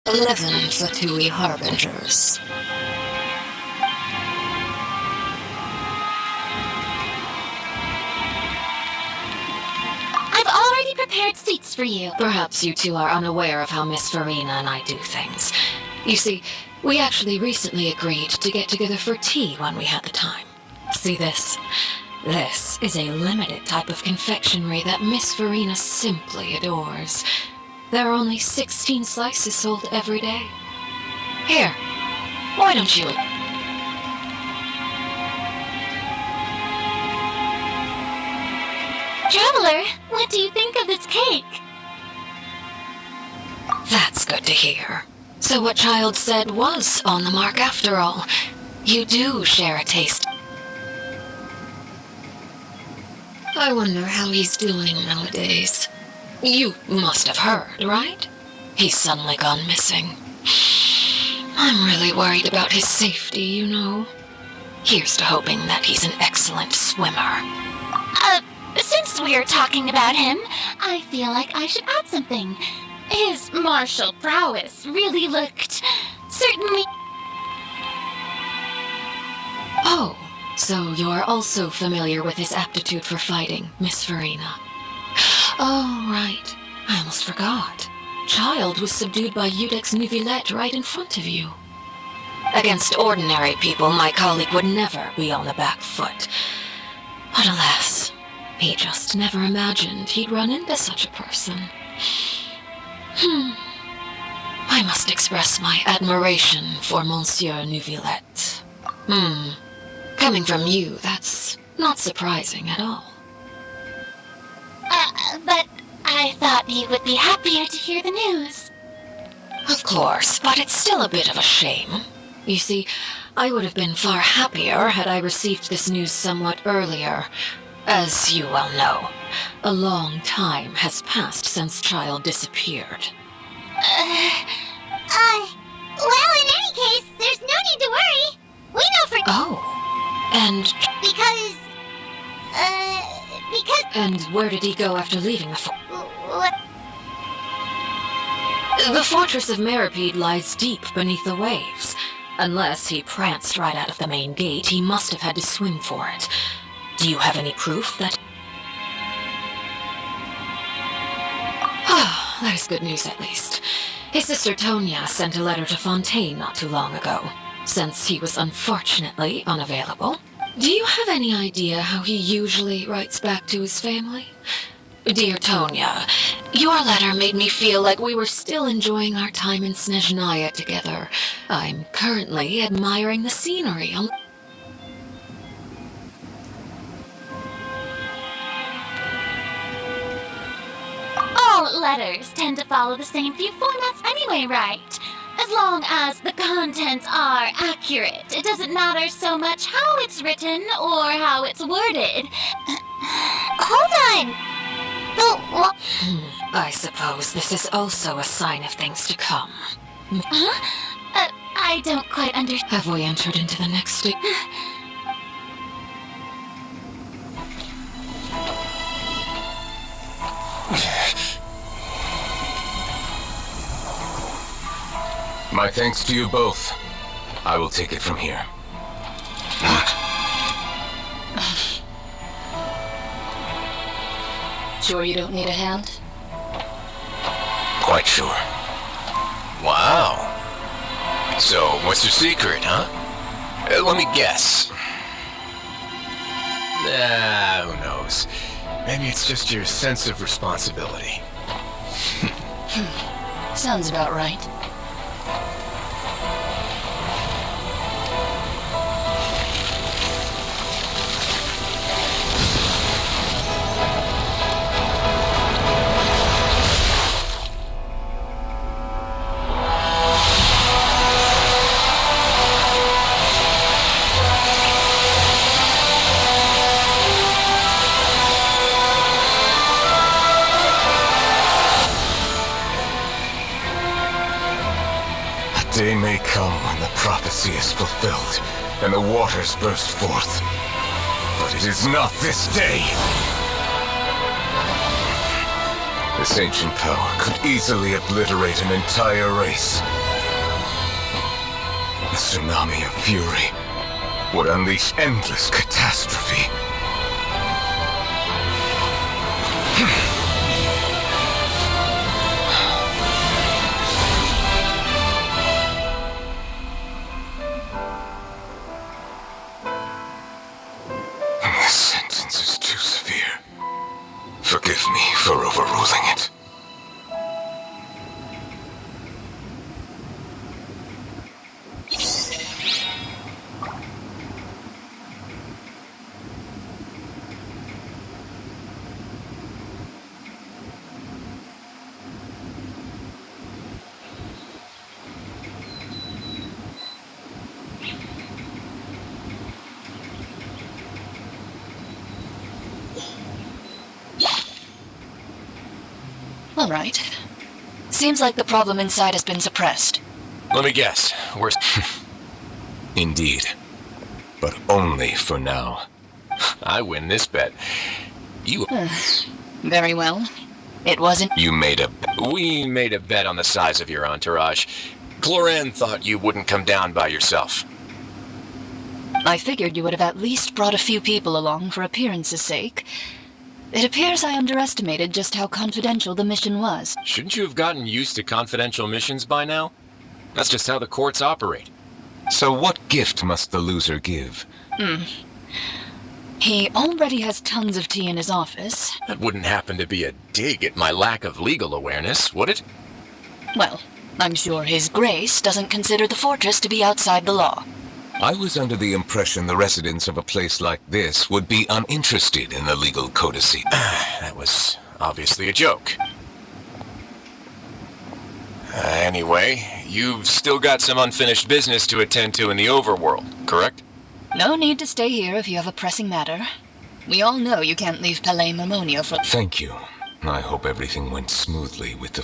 11 Fatui Harbingers. I've already prepared seats for you. Perhaps you two are unaware of how Miss Farina and I do things. You see, we actually recently agreed to get together for tea when we had the time. See this? This is a limited type of confectionery that Miss Farina simply adores. There are only 16 slices sold every day. Here, why don't you... Traveler, what do you think of this cake? That's good to hear. So what Child said was on the mark after all. You do share a taste. I wonder how he's doing nowadays. You must have heard, right? He's suddenly gone missing. I'm really worried about his safety, you know. Here's to hoping that he's an excellent swimmer. Since we're talking about him, I feel like I should add something. His martial prowess really looked... certainly... Oh, so you're also familiar with his aptitude for fighting, Miss Farina. Oh, right. I almost forgot. Child was subdued by Monsieur Neuvilette right in front of you. Against ordinary people, my colleague would never be on the back foot. But alas, he just never imagined he'd run into such a person. I must express my admiration for Monsieur Neuvilette. Coming from you, that's not surprising at all. But I thought he would be happier to hear the news. Of course, but it's still a bit of a shame. You see, I would have been far happier had I received this news somewhat earlier. As you well know, a long time has passed since Child disappeared. Well, in any case, there's no need to worry. We know for... Oh, and... Because... And where did he go after leaving the What? The fortress of Meripede lies deep beneath the waves. Unless he pranced right out of the main gate, he must have had to swim for it. Do you have any proof that... Ah, that is good news at least. His sister Tonya sent a letter to Fontaine not too long ago, since he was unfortunately unavailable. Do you have any idea how he usually writes back to his family? Dear Tonya, your letter made me feel like we were still enjoying our time in Snezhnaya together. I'm currently admiring the scenery on... All letters tend to follow the same few formats anyway, right? As long as the contents are accurate, it doesn't matter so much how it's written or how it's worded. Hold on! I suppose this is also a sign of things to come. Huh? I don't quite understand. Have we entered into the next stage? My thanks to you both. I will take it from here. Sure you don't need a hand? Quite sure. Wow. So, what's your secret, huh? Let me guess. Who knows? Maybe it's just your sense of responsibility. Sounds about right. Day may come when the prophecy is fulfilled, and the waters burst forth. But it is not this day! The This ancient power could easily obliterate an entire race. The tsunami of fury would unleash endless catastrophe. This sentence is too severe. Forgive me for overruling it. All right. Seems like the problem inside has been suppressed. Let me guess. We're... Indeed. But only for now. I win this bet. You... Very well. It wasn't... You made a... We made a bet on the size of your entourage. Cloran thought you wouldn't come down by yourself. I figured you would have at least brought a few people along for appearance's sake. It appears I underestimated just how confidential the mission was. Shouldn't you have gotten used to confidential missions by now? That's just how the courts operate. So what gift must the loser give? He already has tons of tea in his office. That wouldn't happen to be a dig at my lack of legal awareness, would it? Well, I'm sure His Grace doesn't consider the fortress to be outside the law. I was under the impression the residents of a place like this would be uninterested in the legal codicy. That was obviously a joke. Anyway, you've still got some unfinished business to attend to in the overworld, correct? No need to stay here if you have a pressing matter. We all know you can't leave Palais Marmonia for... Thank you. I hope everything went smoothly with the